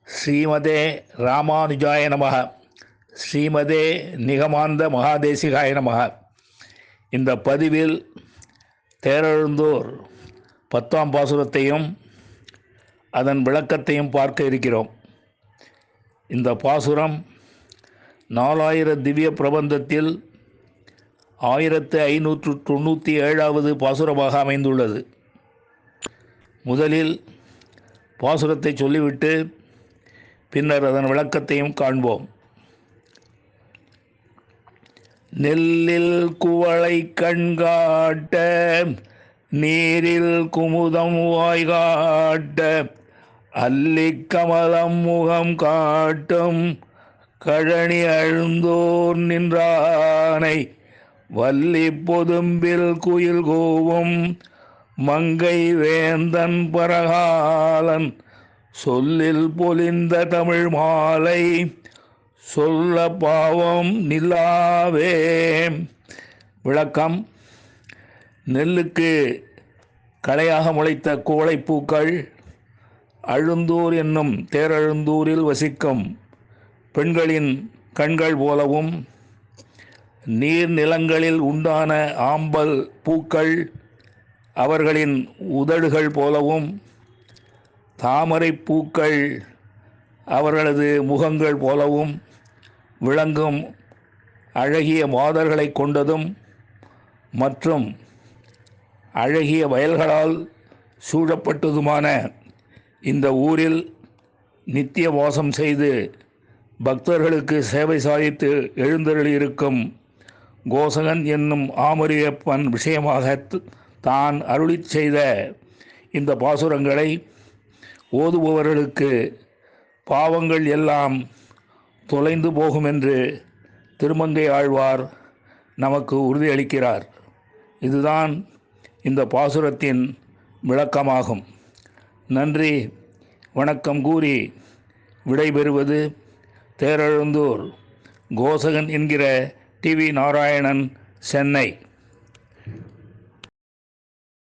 ஸ்ரீமதே ராமானுஜாய நமக. ஸ்ரீமதே நிகமாந்த மகாதேசிகாய நமக. இந்த பதிவில் தேரெழுந்தூர் 10ஆம் பாசுரத்தையும் அதன் விளக்கத்தையும் பார்க்க இருக்கிறோம். இந்த பாசுரம் 4000 திவ்ய பிரபந்தத்தில் 1597வது பாசுரமாக அமைந்துள்ளது. முதலில் பாசுரத்தை சொல்லிவிட்டு பின்னர் அதன் விளக்கத்தையும் காண்போம். நெல்லில் குவளை கண்காட்ட நீரில் குமுதம் வாய்காட்ட அல்லிக் கமலம் முகம் காட்டும் கழனி அழுந்தோர் நின்றானை வள்ளி பொதும்பில் குயில் கூவும் மங்கை வேந்தன் பரகாலன் சொல்லில் பொலிந்த தமிழ் மாலை சொல்ல பாவம் நில்லாவே. விளக்கம்: நெல்லுக்கு களையாக முளைத்த குவளைப்பூக்கள் அழுந்தூர் என்னும் தேரெழுந்தூரில் வசிக்கும் பெண்களின் கண்கள் போலவும், நீர்நிலங்களில் உண்டான ஆம்பல் பூக்கள் அவர்களின் உதடுகள் போலவும், தாமரை பூக்கள் அவர்களது முகங்கள் போலவும் விளங்கும் அழகிய மாதர்களை கொண்டதும் மற்றும் அழகிய வயல்களால் சூழப்பட்டதுமான இந்த ஊரில் நித்திய வாசம் செய்து பக்தர்களுக்கு சேவை சாதித்து எழுந்தருளியிருக்கும் கோசகன் என்னும் ஆமரியப்பன் விஷயமாக தான் அருளிச் செய்த இந்த பாசுரங்களை ஓதுபவர்களுக்கு பாவங்கள் எல்லாம் தொலைந்து போகும் என்று திருமங்கை ஆழ்வார் நமக்கு உறுதியளிக்கிறார். இதுதான் இந்த பாசுரத்தின் விளக்கமாகும். நன்றி, வணக்கம் கூறி விடைபெறுவது தேரெழுந்தூர் கோசகன் என்கிற டி.வி. நாராயணன், சென்னை.